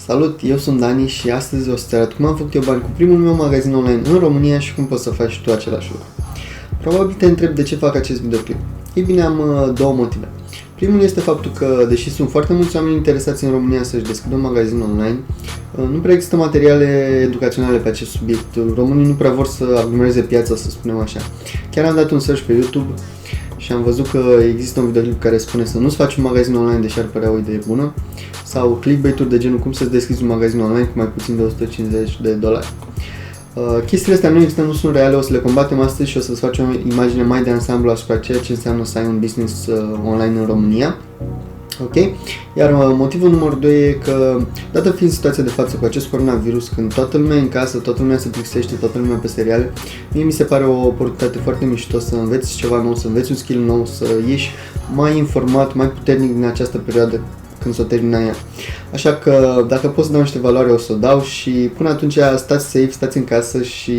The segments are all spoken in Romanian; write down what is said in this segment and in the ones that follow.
Salut, eu sunt Dani și astăzi o să-ți arăt cum am făcut eu bani cu primul meu magazin online în România și cum poți să faci și tu același lucru. Probabil te întreb de ce fac acest videoclip. Ei bine, am două motive. Primul este faptul că, deși sunt foarte mulți oameni interesați în România să-și deschidă un magazin online, nu prea există materiale educaționale pe acest subiect. Românii nu prea vor să aglomereze piața, să spunem așa. Chiar am dat un search pe YouTube și am văzut că există un videoclip care spune să nu-ți faci un magazin online, deși ar părea o idee bună, sau clickbait-uri de genul cum să-ți deschizi un magazin online cu mai puțin de $150. Chestiile astea nu există, nu sunt reale, o să le combatem astăzi și o să-ți facem o imagine mai de ansamblu asupra ceea ce înseamnă să ai un business online în România. Ok? Iar motivul numărul 2 e că, dată fiind situația de față cu acest coronavirus, când toată lumea e în casă, toată lumea se plictisește, toată lumea pe seriale, mie mi se pare o oportunitate foarte mișto să înveți ceva nou, să înveți un skill nou, să ieși mai informat, mai puternic din această perioadă când s-o termina ea. Așa că dacă pot să dau niște valoare, o să o dau și până atunci stați safe, stați în casă și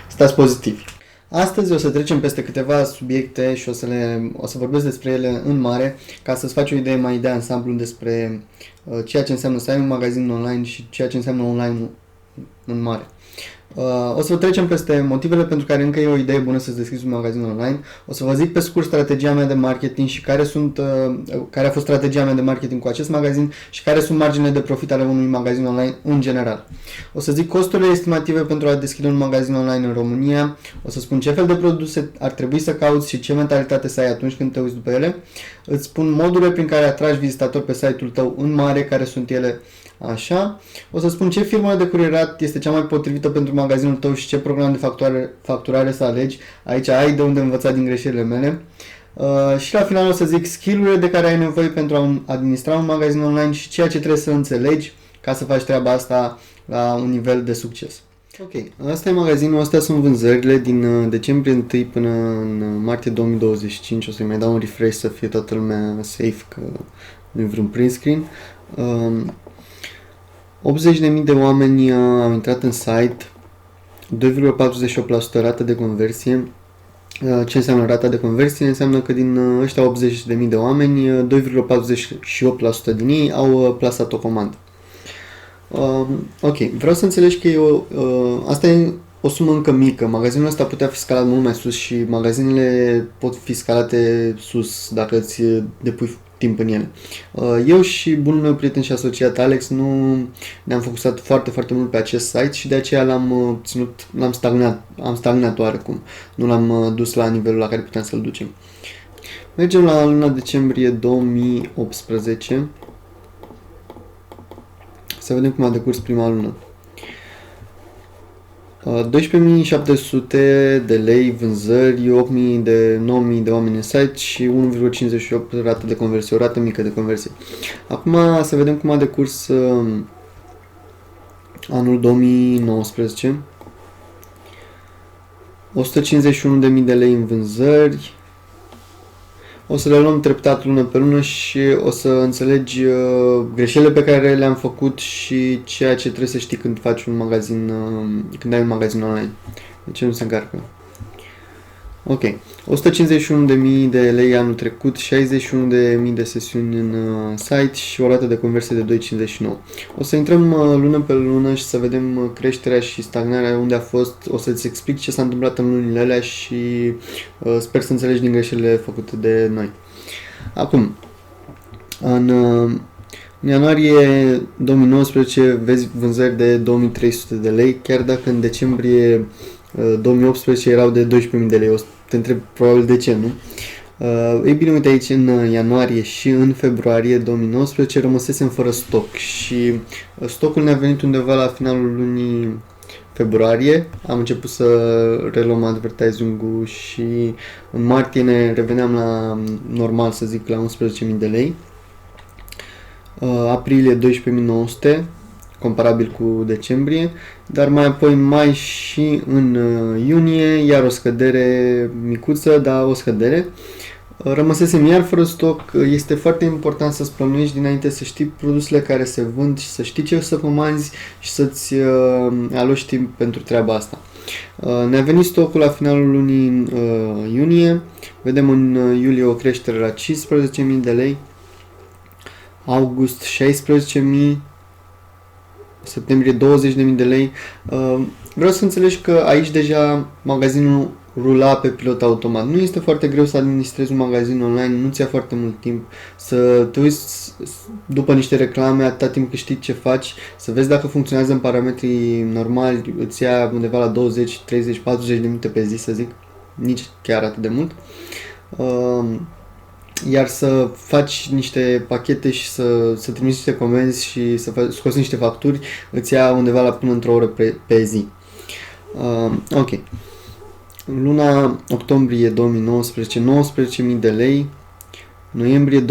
stați pozitivi. Astăzi o să trecem peste câteva subiecte și o să vorbesc despre ele în mare, ca să-ți faci o idee mai de ansamblu despre ceea ce înseamnă să ai un magazin online și ceea ce înseamnă online în mare. O să trecem peste motivele pentru care încă e o idee bună să-ți deschizi un magazin online. O să vă zic pe scurt strategia mea de marketing și care a fost strategia mea de marketing cu acest magazin și care sunt marginile de profit ale unui magazin online în general. O să zic costurile estimative pentru a deschide un magazin online în România. O să spun ce fel de produse ar trebui să cauți și ce mentalitate să ai atunci când te uiți după ele. Îți spun modurile prin care atragi vizitatori pe site-ul tău în mare, care sunt ele. Așa, o să spun ce firmă de curierat este cea mai potrivită pentru magazinul tău și ce program de facturare să alegi. Aici ai de unde învăța din greșelile mele. Și la final o să zic skill-urile de care ai nevoie pentru a administra un magazin online și ceea ce trebuie să înțelegi ca să faci treaba asta la un nivel de succes. Ok, asta e magazinul, astea sunt vânzările din decembrie 1 până în martie 2025. O să-i mai dau un refresh să fie toată lumea safe, că nu e vreun print screen. 80.000 de oameni au intrat în site, 2,48% rată de conversie. Ce înseamnă rata de conversie? Înseamnă că din ăștia 80.000 de oameni, 2,48% din ei au plasat o comandă. Ok, vreau să înțelegi că asta e o sumă încă mică. Magazinul ăsta putea fi scalat mult mai sus și magazinele pot fi scalate sus dacă îți depui timp în ele. Eu și bunul meu prieten și asociat Alex nu ne-am focusat foarte, foarte mult pe acest site și de aceea am stagnat oarecum. Nu l-am dus la nivelul la care puteam să-l ducem. Mergem la luna decembrie 2018. Să vedem cum a decurs prima lună. 12.700 de lei vânzări, 9.000 de oameni în site și 1,58 rată de conversie, o rată mică de conversie. Acum să vedem cum a decurs anul 2019. 151.000 de lei în vânzări. O să le luăm treptat lună pe lună și o să înțelegi greșelile pe care le-am făcut și ceea ce trebuie să știi când faci un magazin, când ai un magazin online. De ce nu se încarcă? Ok. 151.000 de lei anul trecut, 61.000 de sesiuni în site și o rată de conversie de 2,59. O să intrăm lună pe lună și să vedem creșterea și stagnarea unde a fost. O să-ți explic ce s-a întâmplat în lunile alea și sper să înțelegi din greșelile făcute de noi. Acum, în ianuarie 2019 vezi vânzări de 2.300 de lei, chiar dacă în decembrie 2018 erau de 12.000 de lei. O să te întreb probabil de ce, nu? Ei bine, uite aici în ianuarie și în februarie 2019 rămăsesem fără stoc și stocul ne-a venit undeva la finalul lunii februarie. Am început să reluăm advertising-ul și în martie ne reveneam la normal, să zic, la 11.000 de lei. Aprilie 12.900, comparabil cu decembrie, dar mai apoi mai și în iunie, iar o scădere micuță, dar o scădere. Rămăsesem iar fără stoc. Este foarte important să-ți plănuiești dinainte, să știi produsele care se vând și să știi ce să comanzi și să-ți aloci timp pentru treaba asta. Ne-a venit stocul la finalul lunii iunie, vedem în iulie o creștere la 15.000 de lei, august 16.000, septembrie 20.000 de lei. Vreau să înțelegi că aici deja magazinul rula pe pilot automat. Nu este foarte greu să administrezi un magazin online, nu-ți ia foarte mult timp să te uiți după niște reclame atâta timp cât știi ce faci, să vezi dacă funcționează în parametrii normali, îți ia undeva la 20, 30, 40 de minute pe zi, să zic, nici chiar atât de mult. Iar să faci niște pachete și să trimiți niște comenzi și să scoți niște facturi, îți ia undeva la până într-o oră pe zi. Ok. Luna octombrie 2019, 19.000 de lei, noiembrie 20.000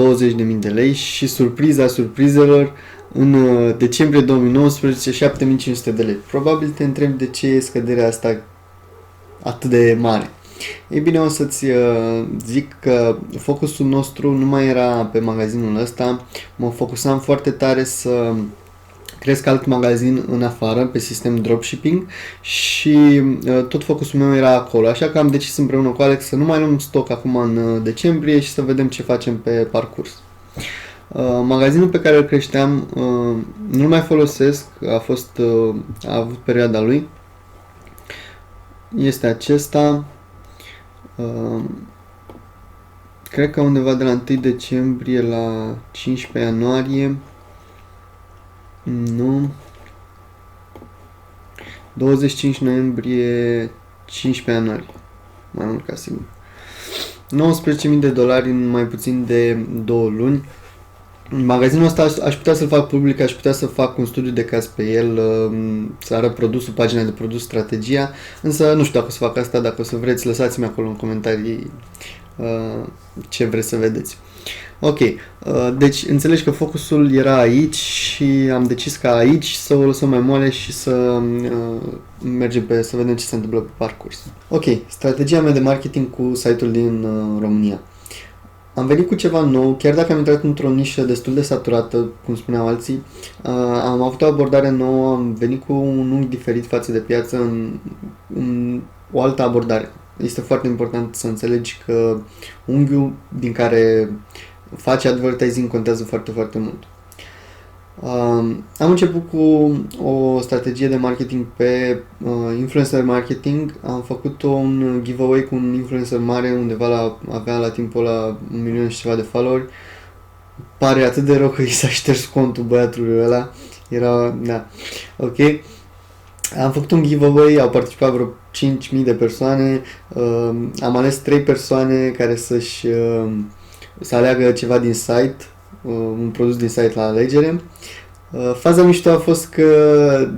de lei și surpriza surprizelor, în decembrie 2019, 7.500 de lei. Probabil te întrebi de ce e scăderea asta atât de mare. Ei bine, o să-ți zic că focusul nostru nu mai era pe magazinul ăsta, mă focusam foarte tare să cresc alt magazin în afară, pe sistem dropshipping și tot focusul meu era acolo, așa că am decis împreună cu Alex să nu mai luăm stoc acum în decembrie și să vedem ce facem pe parcurs. Magazinul pe care îl creșteam nu-l mai folosesc, a avut perioada lui, este acesta. Cred că undeva de la 1 decembrie la 15 ianuarie, nu, 25 noiembrie, 15 ianuarie, mai mult ca sigur. $19.000 în mai puțin de 2 luni. Magazinul ăsta aș putea să-l fac public, aș putea să fac un studiu de caz pe el, să arăt produsul, pagina de produs, strategia, însă nu știu dacă o să fac asta, dacă o să vreți, lăsați-mi acolo în comentarii ce vreți să vedeți. Ok, deci înțelegi că focusul era aici și am decis ca aici să o lăsăm mai moale și să mergem să vedem ce se întâmplă pe parcurs. Ok, strategia mea de marketing cu site-ul din România. Am venit cu ceva nou, chiar dacă am intrat într-o nișă destul de saturată, cum spuneau alții, am avut o abordare nouă, am venit cu un unghi diferit față de piață, în o altă abordare. Este foarte important să înțelegi că unghiul din care faci advertising contează foarte, foarte mult. Am început cu o strategie de marketing pe influencer marketing. Am făcut un giveaway cu un influencer mare, avea la timpul ăla 1 milion și ceva de followeri. Pare atât de rău că i s-a șters contul băiatului ăla. Da, ok. Am făcut un giveaway, au participat vreo 5.000 de persoane. Am ales 3 persoane care să aleagă ceva din site, un produs din site la alegere. Faza mișto a fost că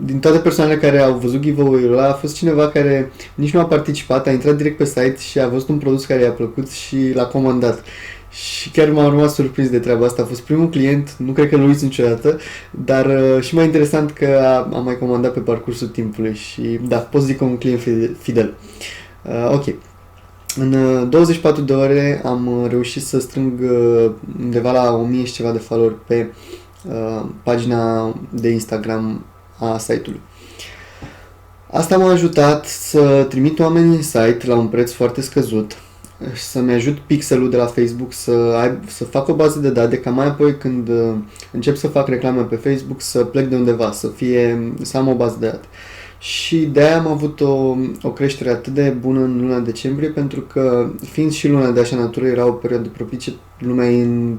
din toate persoanele care au văzut giveaway-ul ăla, a fost cineva care nici nu a participat, a intrat direct pe site și a văzut un produs care i-a plăcut și l-a comandat. Și chiar m-am rămas surprins de treaba asta. A fost primul client, nu cred că nu uiți niciodată, dar și mai interesant că a mai comandat pe parcursul timpului și da, pot zic că un client fidel. Ok. În 24 de ore am reușit să strâng undeva la 1000 și ceva de followeri pe pagina de Instagram a site-ului. Asta m-a ajutat să trimit oameni în site la un preț foarte scăzut, să-mi ajut pixelul de la Facebook să fac o bază de date, ca mai apoi când încep să fac reclame pe Facebook să plec de undeva, să am o bază de date. Și de-aia am avut o creștere atât de bună în luna decembrie, pentru că fiind și luna de așa natură, era o perioadă propice, lumea e în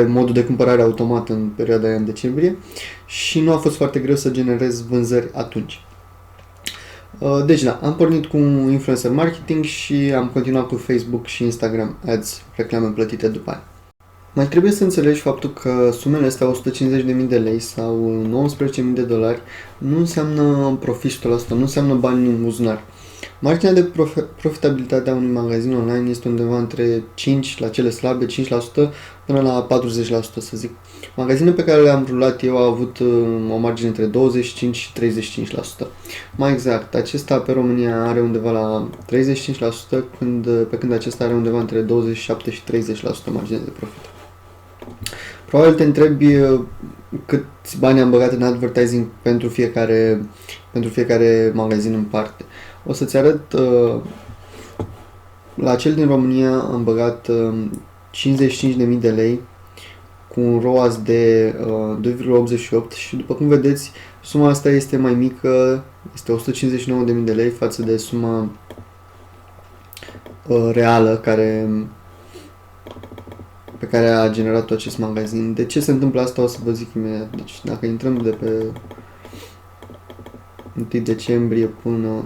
modul de cumpărare automat în perioada aia în decembrie și nu a fost foarte greu să generez vânzări atunci. Deci da, am pornit cu influencer marketing și am continuat cu Facebook și Instagram Ads, reclame plătite după aia. Mai trebuie să înțelegi faptul că sumele astea, 150.000 de lei sau 19.000 de dolari, nu înseamnă profit 100%, nu înseamnă bani în buzunar. Marginea de profitabilitate a unui magazin online este undeva între 5 la cele slabe, 5% până la 40%, să zic. Magazinele pe care le-am rulat eu au avut o margine între 25 și 35%. Mai exact, acesta pe România are undeva la 35%, pe când acesta are undeva între 27 și 30% margine de profit. Probabil te întrebi câți bani am băgat în advertising pentru fiecare magazin în parte. O să-ți arăt, la cel din România am băgat 55.000 de lei cu un ROAS de 2,88 și după cum vedeți, suma asta este mai mică, este 159.000 de lei față de suma reală pe care a generat-o acest magazin. De ce se întâmplă asta o să vă zic imediat. Deci dacă intrăm de pe 1 decembrie până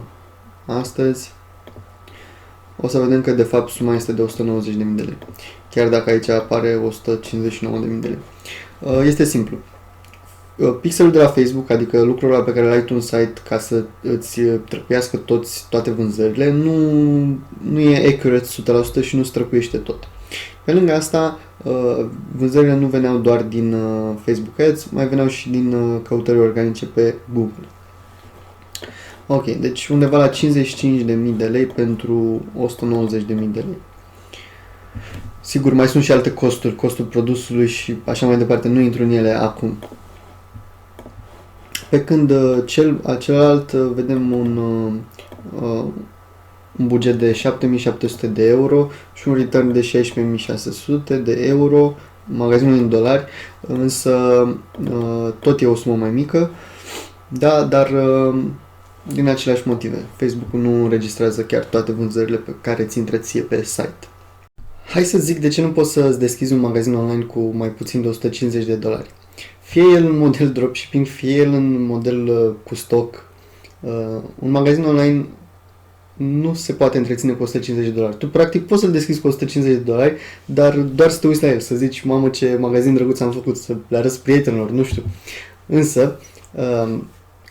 astăzi, o să vedem că de fapt suma este de 190.000 de lei. Chiar dacă aici apare 159.000 de lei. Este simplu. Pixelul de la Facebook, adică lucrurile pe care le ai tu în site ca să îți trăcuiască toate vânzările, nu e accurate 100% și nu străcuiește tot. Pe lângă asta, vânzările nu veneau doar din Facebook Ads, mai veneau și din căutări organice pe Google. Ok, deci undeva la 55.000 de lei pentru 190.000 de lei. Sigur, mai sunt și alte costuri, costul produsului și așa mai departe, nu intru în ele acum. Pe când celălalt vedem un buget de 7.700 de euro și un return de 16.600 de euro, magazinul în dolari, însă tot e o sumă mai mică, da, dar din aceleași motive. Facebook nu înregistrează chiar toate vânzările pe care ți intră ție pe site. Hai să zic de ce nu poți să-ți deschizi un magazin online cu mai puțin de 150 de dolari. Fie el în model dropshipping, fie el în model cu stock. Un magazin online nu se poate întreține cu 150 de dolari. Tu practic poți să-l deschizi cu 150 de dolari, dar doar să te uiți la el, să zici, mamă ce magazin drăguț am făcut, să le arăți prietenilor, nu știu. Însă,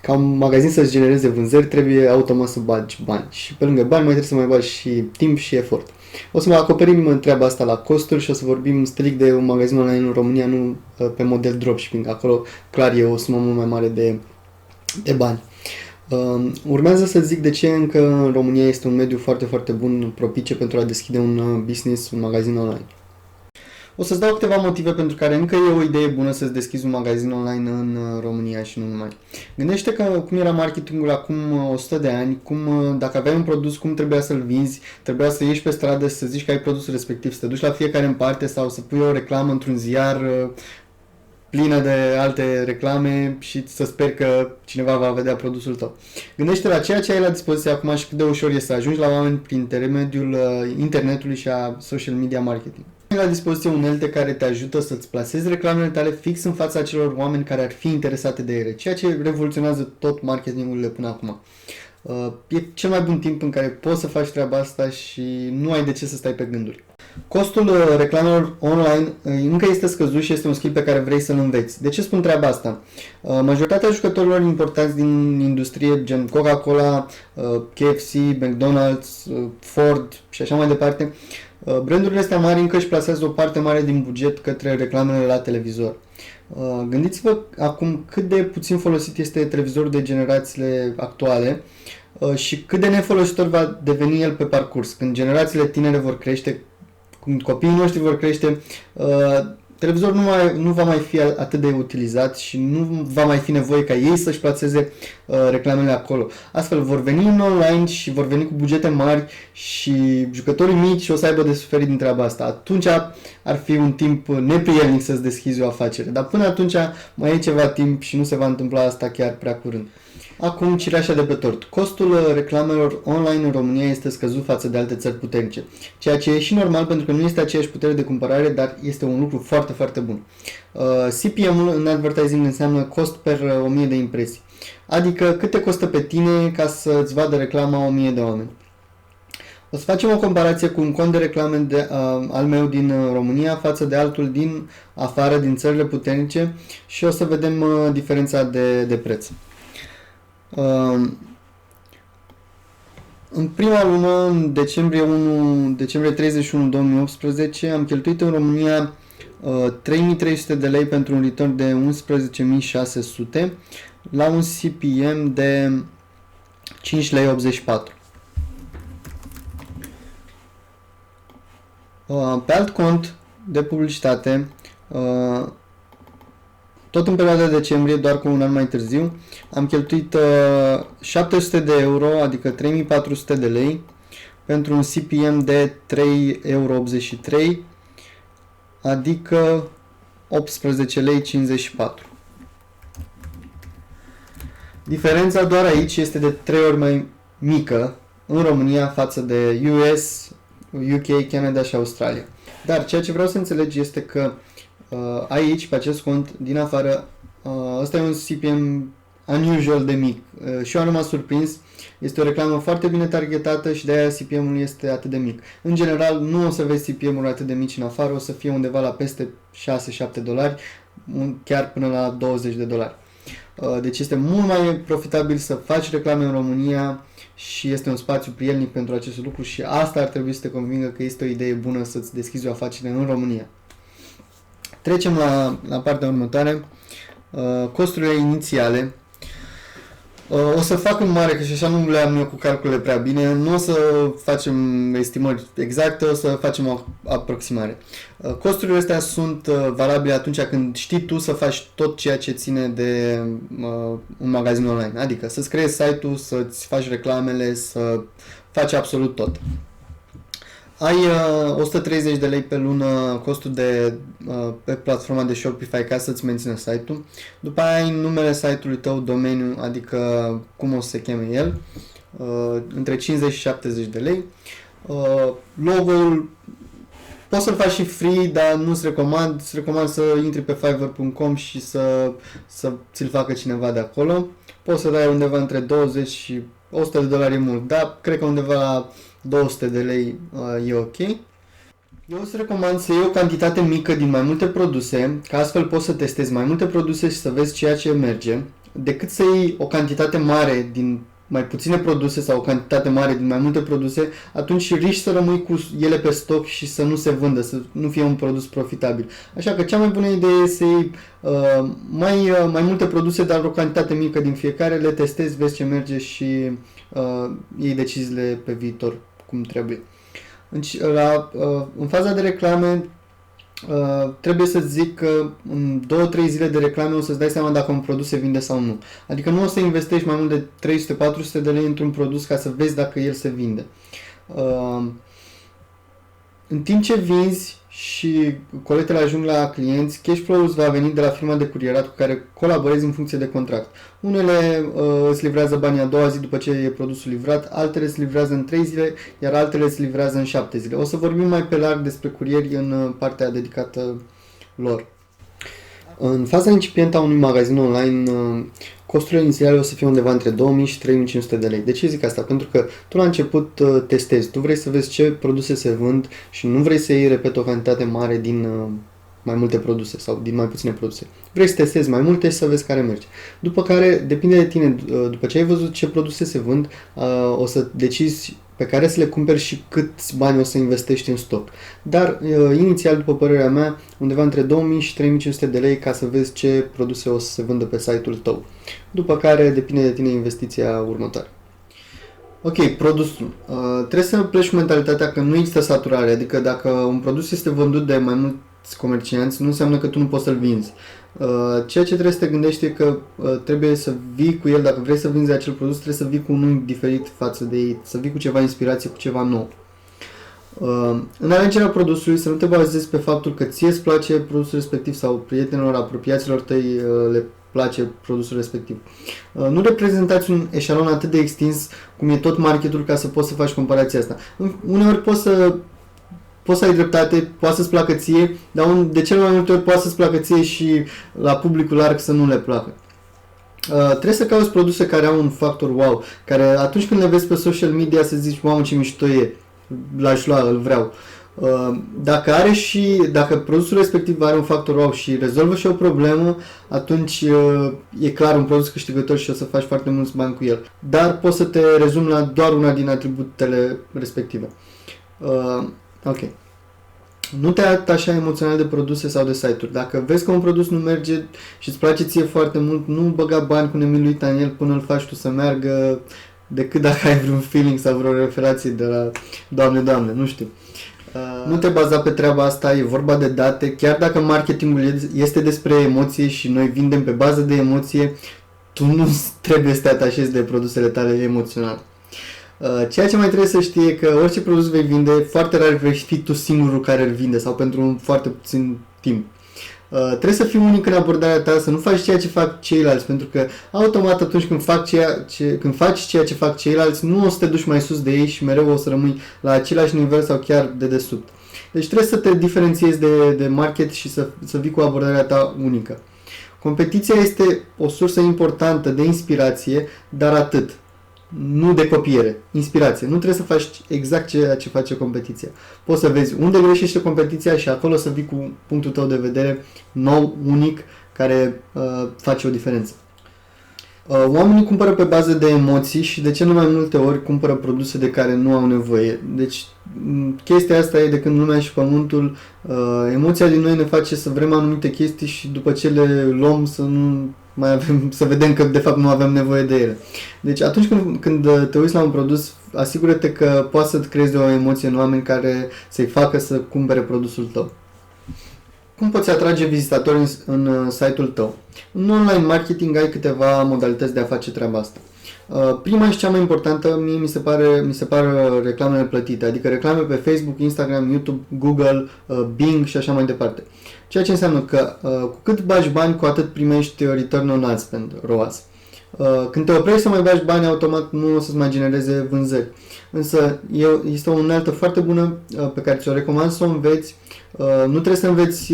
ca un magazin să-ți genereze vânzări, trebuie automat să bagi bani. Și pe lângă bani mai trebuie să mai bagi și timp și efort. O să mai acoperim treaba asta la costuri și o să vorbim strict de un magazin online în România, nu pe model dropshipping. Acolo clar e o sumă mult mai mare de bani. Urmează să zic de ce încă în România este un mediu foarte, foarte bun, propice pentru a deschide un business, un magazin online. O să-ți dau câteva motive pentru care încă e o idee bună să-ți deschizi un magazin online în România și nu numai. Gândește că cum era marketingul acum 100 de ani, dacă aveai un produs, cum trebuia să-l vinzi, trebuia să ieși pe stradă să zici că ai produsul respectiv, să te duci la fiecare în parte sau să pui o reclamă într-un ziar plină de alte reclame și să speri că cineva va vedea produsul tău. Gândește la ceea ce ai la dispoziție acum și cât de ușor e să ajungi la oameni prin intermediul internetului și a social media marketing. Ai la dispoziție unelte care te ajută să-ți plasezi reclamele tale fix în fața acelor oameni care ar fi interesate de ele, ceea ce revoluționează tot marketingul de până acum. E cel mai bun timp în care poți să faci treaba asta și nu ai de ce să stai pe gânduri. Costul reclamelor online încă este scăzut și este un skill pe care vrei să-l înveți. De ce spun treaba asta? Majoritatea jucătorilor importanți din industrie, gen Coca-Cola, KFC, McDonald's, Ford și așa mai departe, brandurile astea mari încă își plasează o parte mare din buget către reclamele la televizor. Gândiți-vă acum cât de puțin folosit este televizorul de generațiile actuale și cât de nefolositor va deveni el pe parcurs. Când generațiile tinere vor crește, când copiii noștri vor crește, televizorul nu va mai fi atât de utilizat și nu va mai fi nevoie ca ei să-și placeze reclamele acolo. Astfel vor veni în online și vor veni cu bugete mari și jucătorii mici o să aibă de suferit din treaba asta. Atunci ar fi un timp neprielnic să-ți deschizi o afacere. Dar până atunci mai e ceva timp și nu se va întâmpla asta chiar prea curând. Acum, cireașa de pe tort. Costul reclamelor online în România este scăzut față de alte țări puternice, ceea ce e și normal pentru că nu este aceeași putere de cumpărare, dar este un lucru foarte, foarte bun. CPM-ul în advertising înseamnă cost per 1000 de impresii, adică cât te costă pe tine ca să-ți vadă reclama 1000 de oameni. O să facem o comparație cu un cont de reclame al meu din România față de altul din afară, din țările puternice și o să vedem diferența de preț. În prima lună, în decembrie 31 2018, am cheltuit în România 3300 de lei pentru un return de 11.600 la un CPM de 5,84 lei. Pe alt cont de publicitate, tot în perioada de decembrie, doar cu un an mai târziu, am cheltuit 700 de euro, adică 3400 de lei, pentru un CPM de 3,83 euro, adică 18 lei 54. Diferența doar aici este de 3 ori mai mică în România față de US, UK, Canada și Australia. Dar ceea ce vreau să înțelegi este că aici, pe acest cont, din afară, ăsta e un CPM unusual de mic și eu am rămas surprins. Este o reclamă foarte bine targetată și de-aia CPM-ul este atât de mic. În general, nu o să vezi CPM-uri atât de mici în afară, o să fie undeva la peste 6-7 dolari, chiar până la 20 de dolari. Deci este mult mai profitabil să faci reclame în România și este un spațiu prielnic pentru acest lucru și asta ar trebui să te convingă că este o idee bună să-ți deschizi o afacere în România. Trecem la partea următoare. Costurile inițiale. O să fac în mare, că și așa nu le am eu cu calculele prea bine, nu o să facem estimări exacte, o să facem o aproximare. Costurile astea sunt valabile atunci când știi tu să faci tot ceea ce ține de un magazin online, adică să-ți creezi site-ul, să-ți faci reclamele, să faci absolut tot. Ai 130 de lei pe lună costul pe platforma de Shopify ca să-ți mențină site-ul. După aia ai numele site-ului tău, domeniu, adică cum o să se cheme el, între 50 și 70 de lei. Logo-ul poți să-l faci și free, dar nu-ți recomand. Îți recomand să intri pe fiverr.com și să ți-l facă cineva de acolo. Poți să dai undeva între 20 și 100 de dolari mult, dar cred că undeva la 200 de lei e ok. Eu îți recomand să iei o cantitate mică din mai multe produse, ca astfel poți să testezi mai multe produse și să vezi ceea ce merge, decât să iei o cantitate mare din mai puține produse sau o cantitate mare din mai multe produse, atunci riști să rămâi cu ele pe stoc și să nu se vândă, să nu fie un produs profitabil. Așa că cea mai bună idee e să iei mai multe produse, dar o cantitate mică din fiecare, le testezi, vezi ce merge și iei deciziile pe viitor cum trebuie. În faza de reclame, trebuie să zic că în 2-3 zile de reclame o să-ți dai seama dacă un produs se vinde sau nu. Adică nu o să investești mai mult de 300-400 de lei într-un produs ca să vezi dacă el se vinde. În timp ce vinzi și colectele ajung la clienți, cash flow-ul îți va veni de la firma de curierat cu care colaborezi în funcție de contract. Unele îți livrează banii a doua zi după ce e produsul livrat, altele îți livrează în 3 zile, iar altele îți livrează în 7 zile. O să vorbim mai pe larg despre curieri în partea dedicată lor. În faza incipientă a unui magazin online, costurile inițiale o să fie undeva între 2000 și 3500 de lei. De ce zic asta? Pentru că tu la început testezi, tu vrei să vezi ce produse se vând și nu vrei să iei, repet, o cantitate mare din mai multe produse sau din mai puține produse. Vrei să testezi mai multe și să vezi care merge. După care, depinde de tine, după ce ai văzut ce produse se vând, o să decizi pe care să le cumperi și câți bani o să investești în stoc. Dar, inițial, după părerea mea, undeva între 2000 și 3500 de lei ca să vezi ce produse o să se vândă pe site-ul tău. După care, depinde de tine investiția următoare. Ok, produsul. Trebuie să pleci cu mentalitatea că nu există saturare, adică dacă un produs este vândut de mai mulți comercianți, nu înseamnă că tu nu poți să-l vinzi. Ceea ce trebuie să te gândești e că trebuie să vii cu el, dacă vrei să vinzi acel produs, trebuie să vii cu un unghi diferit față de ei, să vii cu ceva inspirație, cu ceva nou. În alegerea produsului, să nu te bazezi pe faptul că ție îți place produsul respectiv sau prietenilor, apropiaților tăi le place produsul respectiv. Nu reprezentați un eșalon atât de extins cum e tot marketul ca să poți să faci comparația asta. Uneori poți să ai dreptate, poate să-ți placă ție, dar de cel mai multe ori poate să-ți placă ție și la publicul larg să nu le placă. Trebuie să cauți produse care au un factor wow, care atunci când le vezi pe social media să zici, mamă ce mișto e, l-aș lua, îl vreau. Dacă produsul respectiv are un factor wow și rezolvă și o problemă, atunci e clar un produs câștigător și o să faci foarte mulți bani cu el. Dar poți să te rezumi la doar una din atributele respective. Ok. Nu te atașa emoțional de produse sau de site-uri. Dacă vezi că un produs nu merge și îți place ție foarte mult, nu băga bani cu nemiluita în el până îl faci tu să meargă, decât dacă ai vreun feeling sau vreo referație de la Doamne, nu știu. Nu te baza pe treaba asta, e vorba de date. Chiar dacă marketingul este despre emoție și noi vindem pe bază de emoție, tu nu trebuie să te atașezi de produsele tale emoționale. Ceea ce mai trebuie să știi e că orice produs vei vinde, foarte rar vei fi tu singurul care îl vinde sau pentru un foarte puțin timp. Trebuie să fii unic în abordarea ta, să nu faci ceea ce fac ceilalți, pentru că automat atunci când faci ceea ce fac ceilalți, nu o să te duci mai sus de ei și mereu o să rămâi la același nivel sau chiar de desubt. Deci trebuie să te diferențiezi de market și să vii cu abordarea ta unică. Competiția este o sursă importantă de inspirație, dar atât. Nu de copiere, inspirație. Nu trebuie să faci exact ceea ce face competiția. Poți să vezi unde greșește competiția și acolo să vii cu punctul tău de vedere nou, unic, care face o diferență. Oamenii cumpără pe bază de emoții și de cele mai multe ori cumpără produse de care nu au nevoie. Deci chestia asta e de când lumea și pământul, emoția din noi ne face să vrem anumite chestii și după ce le luăm să nu mai avem, să vedem că de fapt nu avem nevoie de ele. Deci atunci când te uiți la un produs, asigură-te că poți să creezi o emoție în oameni care să-i facă să cumpere produsul tău. Cum poți atrage vizitatori în site-ul tău? În online marketing ai câteva modalități de a face treaba asta. Prima și cea mai importantă mie mi se par reclamele plătite, adică reclame pe Facebook, Instagram, YouTube, Google, Bing și așa mai departe. Ceea ce înseamnă că cu cât bagi bani, cu atât primești return on ad spend, ROAS. Când te oprești să mai bagi bani, automat nu o să-ți mai genereze vânzări. Însă este o unealtă foarte bună pe care ți-o recomand să o înveți. Nu trebuie să înveți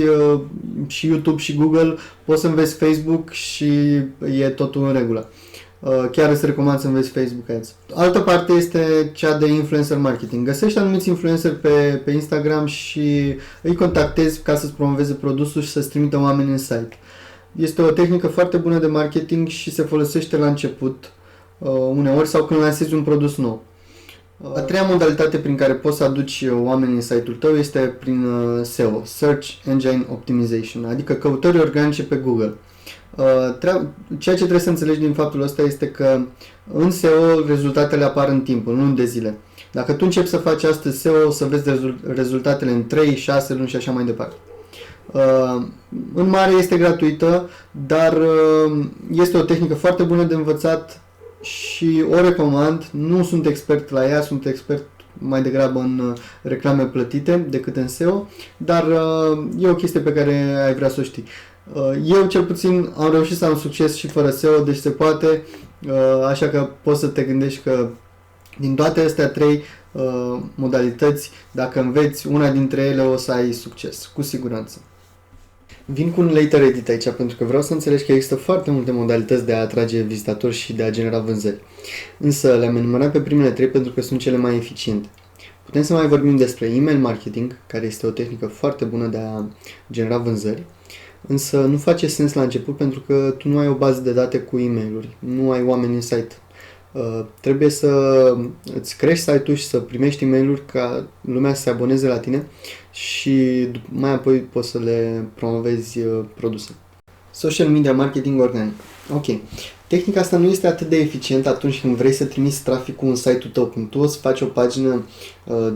și YouTube și Google, poți să înveți Facebook și e totul în regulă. Chiar îți recomand să înveți Facebook Ads. Altă parte este cea de influencer marketing. Găsești anumiți influenceri pe Instagram și îi contactezi ca să-ți promoveze produsul și să-ți trimită oameni în site. Este o tehnică foarte bună de marketing și se folosește la început, uneori, sau când lansezi un produs nou. A treia modalitate prin care poți să aduci oameni în site-ul tău este prin SEO, Search Engine Optimization, adică căutări organice pe Google. Ceea ce trebuie să înțelegi din faptul ăsta este că în SEO rezultatele apar în timp, în luni de zile. Dacă tu începi să faci astăzi SEO, o să vezi rezultatele în 3, 6 luni și așa mai departe. În mare este gratuită, dar este o tehnică foarte bună de învățat și o recomand. Nu sunt expert la ea, sunt expert mai degrabă în reclame plătite decât în SEO, dar e o chestie pe care ai vrea să o știi. Eu cel puțin am reușit să am succes și fără SEO, deci se poate, așa că poți să te gândești că din toate astea trei modalități, dacă înveți una dintre ele, o să ai succes, cu siguranță. Vin cu un later edit aici pentru că vreau să înțelegi că există foarte multe modalități de a atrage vizitatori și de a genera vânzări. Însă le-am enumerat pe primele trei pentru că sunt cele mai eficiente. Putem să mai vorbim despre email marketing, care este o tehnică foarte bună de a genera vânzări, însă nu face sens la început pentru că tu nu ai o bază de date cu e-mail-uri, nu ai oameni în site. Trebuie să îți crești site-ul și să primești e-mail-uri ca lumea să se aboneze la tine și mai apoi poți să le promovezi produse. Social media marketing organic. Ok. Tehnica asta nu este atât de eficientă atunci când vrei să trimiți trafic cu un site-ul tău. Când tu o să faci o pagină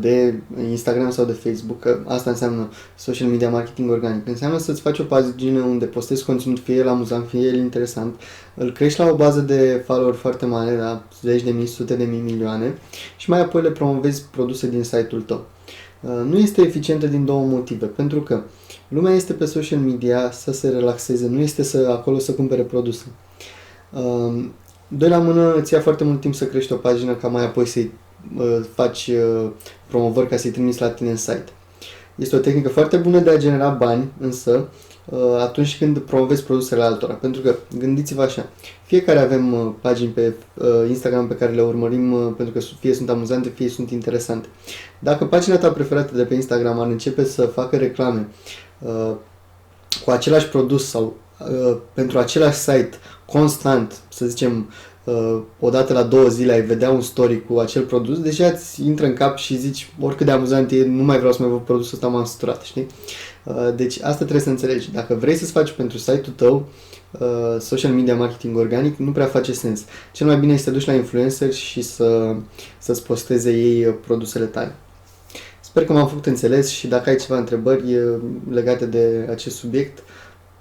de Instagram sau de Facebook, că asta înseamnă social media marketing organic. Înseamnă să-ți faci o pagină unde postezi conținut, fie el amuzant, fie el interesant, îl crești la o bază de follower foarte mare, la zeci de mii, sute de mii, milioane și mai apoi le promovezi produse din site-ul tău. Nu este eficientă din două motive, pentru că lumea este pe social media să se relaxeze, nu este acolo să cumpere produse. Doi la mână, îți ia foarte mult timp să crești o pagină ca mai apoi să-i faci promovări ca să-i trimiți la tine în site. Este o tehnică foarte bună de a genera bani, însă atunci când promovezi produsele altora. Pentru că, gândiți-vă așa, fiecare avem pagini pe Instagram pe care le urmărim pentru că fie sunt amuzante, fie sunt interesante. Dacă pagina ta preferată de pe Instagram ar începe să facă reclame cu același produs sau pentru același site constant, să zicem, odată la 2 zile ai vedea un story cu acel produs, deja îți intră în cap și zici, oricât de amuzant e, nu mai vreau să mai văd produsul ăsta, m-am săturat, știi? Deci asta trebuie să înțelegi. Dacă vrei să-ți faci pentru site-ul tău social media marketing organic, nu prea face sens. Cel mai bine este să te duci la influencer și să-ți posteze ei produsele tale. Sper că m-am făcut înțeles și dacă ai ceva întrebări legate de acest subiect,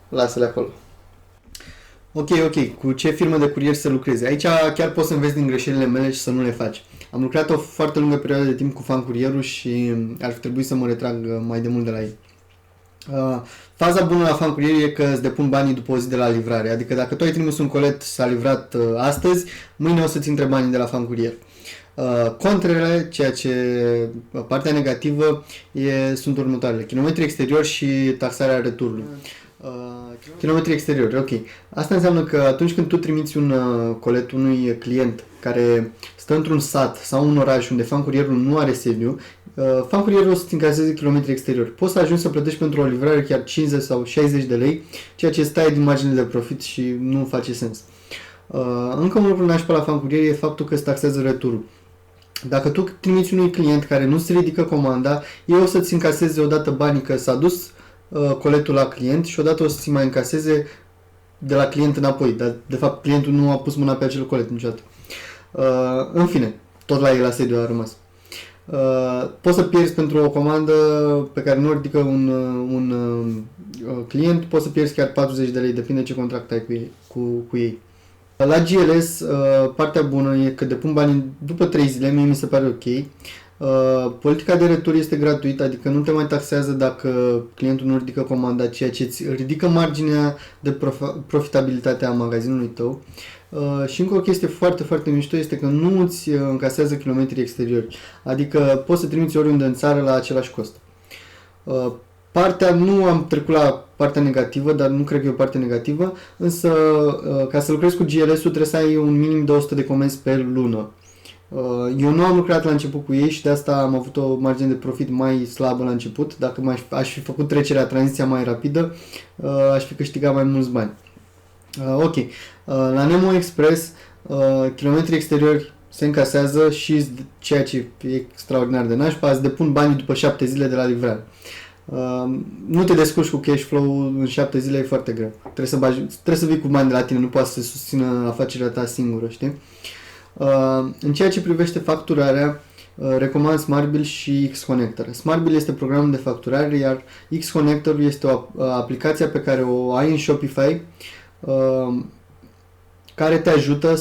lasă-le acolo. Ok, cu ce firmă de curier să lucrezi? Aici chiar poți să înveți din greșelile mele și să nu le faci. Am lucrat o foarte lungă perioadă de timp cu Fan Curierul și ar fi trebuit să mă retrag mai de mult de la ei. Faza bună la fan curier e că îți depun banii după o zi de la livrare. Adică dacă tu ai trimis un colet, s-a livrat astăzi, mâine o să-ți intre banii de la fan curier. Contrele, ceea ce partea negativă sunt următoarele. Kilometri exterior și taxarea returului. Kilometri exteriori, ok. Asta înseamnă că atunci când tu trimiți un colet unui client care stă într-un sat sau un oraș unde fan curierul nu are sediu, fan curierul o să-ți încaseze kilometri exteriori. Poți să ajungi să plătești pentru o livrare chiar 50 sau 60 de lei, ceea ce stai din marginile de profit și nu face sens. Încă un lucru nașpa la fan curier e faptul că îți taxează returul. Dacă tu trimiți unui client care nu se ridică comanda, ei o să-ți încaseze odată banii că s-a dus coletul la client și odată o să-ți mai încaseze de la client înapoi, dar de fapt clientul nu a pus mâna pe acel colet niciodată. În fine, tot la el la sediu a rămas. Poți să pierzi pentru o comandă pe care nu o ridică un client, poți să pierzi chiar 40 de lei, depinde ce contract ai cu ei. La GLS, partea bună e că depun banii după 3 zile, mie mi se pare ok. Politica de retur este gratuită, adică nu te mai taxează dacă clientul nu ridică comanda, ceea ce îți ridică marginea de profitabilitate a magazinului tău. Și încă o chestie foarte, foarte mișto este că nu îți încasează kilometri exteriori, adică poți să trimiți oriunde în țară la același cost. Nu am trecut la partea negativă, dar nu cred că e o parte negativă, însă ca să lucrezi cu GLS-ul trebuie să ai un minim de 100 de comenzi pe lună. Eu nu am lucrat la început cu ei și de asta am avut o margine de profit mai slabă la început. Dacă aș fi făcut tranziția mai rapidă, aș fi câștigat mai mulți bani. Ok, la Nemo Express, kilometri exteriori se încasează și ceea ce e extraordinar de nașpa, îți depun banii după 7 zile de la livrare. Nu te descurci cu cash flow în 7 zile, e foarte greu. Trebuie să vii cu bani de la tine, nu poți să susțină afacerea ta singură, știi? În ceea ce privește facturarea, recomand SmartBill și Xconnector. SmartBill este programul de facturare, iar Xconnector este o aplicație pe care o ai în Shopify, care te ajută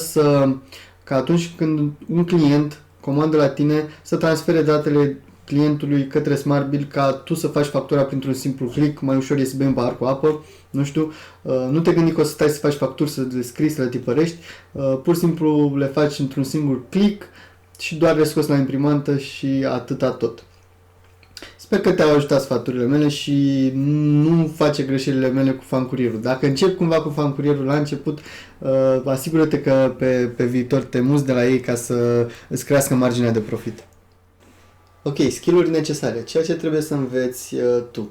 ca atunci când un client comandă la tine să transfere datele clientului către SmartBill ca tu să faci factura printr-un simplu click, mai ușor e să bei un pahar cu apă, nu știu, nu te gândi că o să stai să faci facturi, să le scrii, să le tipărești, pur și simplu le faci într-un singur click și doar le scoți la imprimantă și atâta tot. Sper că te-au ajutat sfaturile mele și nu face greșelile mele cu fan curierul. Dacă încep cumva cu fan curierul la început, asigură-te că pe viitor te muți de la ei ca să îți crească marginea de profit. Ok, skill-uri necesare. Ceea ce trebuie să înveți tu.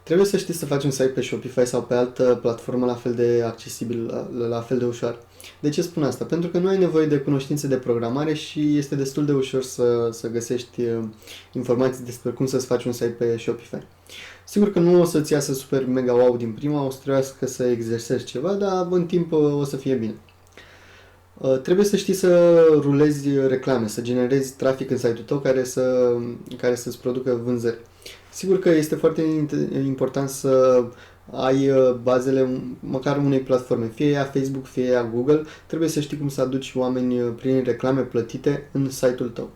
Trebuie să știi să faci un site pe Shopify sau pe altă platformă la fel de accesibil, la fel de ușor. De ce spun asta? Pentru că nu ai nevoie de cunoștințe de programare și este destul de ușor să găsești informații despre cum să-ți faci un site pe Shopify. Sigur că nu o să-ți iasă super mega wow din prima, o să trebuiască să exersezi ceva, dar în timp o să fie bine. Trebuie să știi să rulezi reclame, să generezi trafic în site-ul tău care să-ți producă vânzări. Sigur că este foarte important să ai bazele măcar unei platforme, fie ea Facebook, fie ea Google, trebuie să știi cum să aduci oameni prin reclame plătite în site-ul tău.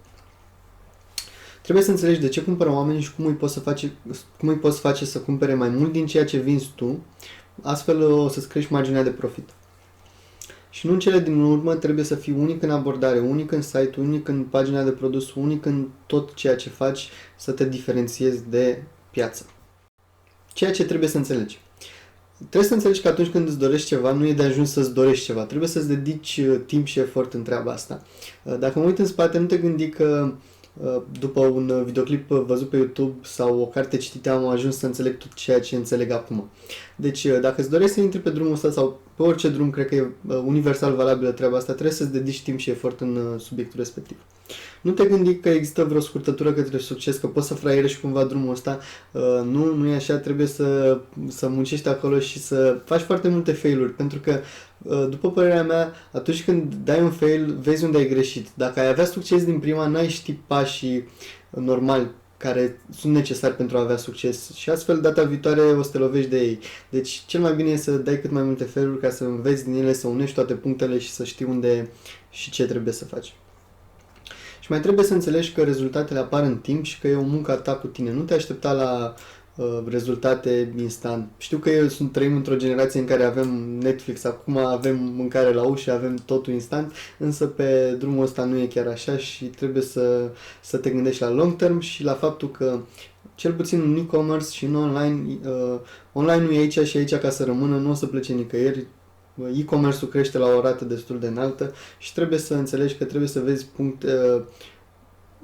Trebuie să înțelegi de ce cumpără oamenii și cum îi poți face să cumpere mai mult din ceea ce vinzi tu, astfel o să-ți crești marginea de profit. Și nu în cele din urmă trebuie să fii unic în abordare, unic în site, unic în pagina de produs, unic în tot ceea ce faci, să te diferențiezi de piață. Ceea ce trebuie să înțelegi. Trebuie să înțelegi că atunci când îți dorești ceva, nu e de ajuns să-ți dorești ceva. Trebuie să-ți dedici timp și efort în treaba asta. Dacă mă uit în spate, nu te gândi că după un videoclip văzut pe YouTube sau o carte citită am ajuns să înțeleg tot ceea ce înțeleg acum. Deci dacă îți dorești să intri pe drumul ăsta sau pe orice drum, cred că e universal valabilă treaba asta, trebuie să-ți dedici timp și efort în subiectul respectiv. Nu te gândi că există vreo scurtătură către succes, că poți să fraierești cumva drumul ăsta. Nu e așa, trebuie să muncești acolo și să faci foarte multe failuri, pentru că, după părerea mea, atunci când dai un fail, vezi unde ai greșit. Dacă ai avea succes din prima, n-ai ști pașii normali care sunt necesari pentru a avea succes și astfel data viitoare o să te lovești de ei. Deci cel mai bine e să dai cât mai multe failuri ca să înveți din ele, să unești toate punctele și să știi unde și ce trebuie să faci. Și mai trebuie să înțelegi că rezultatele apar în timp și că e o muncă a ta cu tine. Nu te aștepta la rezultate instant. Știu că trăim într-o generație în care avem Netflix, acum avem mâncare la ușă, avem totul instant, însă pe drumul ăsta nu e chiar așa și trebuie să te gândești la long term și la faptul că cel puțin în e-commerce și în online, online-ul e aici și aici ca să rămână, nu o să plece nicăieri. E-commerce-ul crește la o rată destul de înaltă și trebuie să înțelegi că trebuie să vezi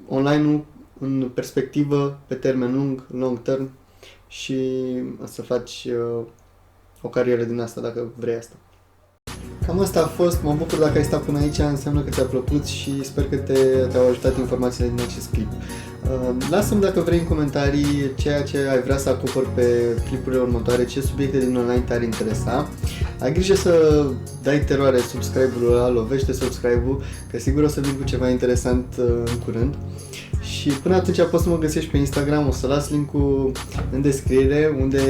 online-ul în perspectivă pe termen lung, long term, și să faci o carieră din asta dacă vrei asta. Cam asta a fost, mă bucur dacă ai stat până aici, înseamnă că ți-a plăcut și sper că te-au ajutat informațiile din acest clip. Lasă-mi dacă vrei în comentarii ceea ce ai vrea să acopăr pe clipurile următoare, ce subiecte din online te-ar interesa. Ai grijă să dai teroare subscribe-ul ăla, lovește subscribe-ul, că sigur o să vin cu ceva interesant în curând. Și până atunci poți să mă găsești pe Instagram, o să las link-ul în descriere, unde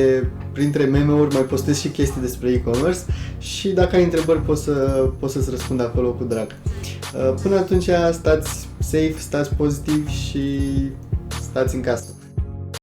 printre meme-uri mai postez și chestii despre e-commerce și dacă ai întrebări poți să-ți răspund acolo cu drag. Până atunci stați safe, stați pozitiv și stați în casă.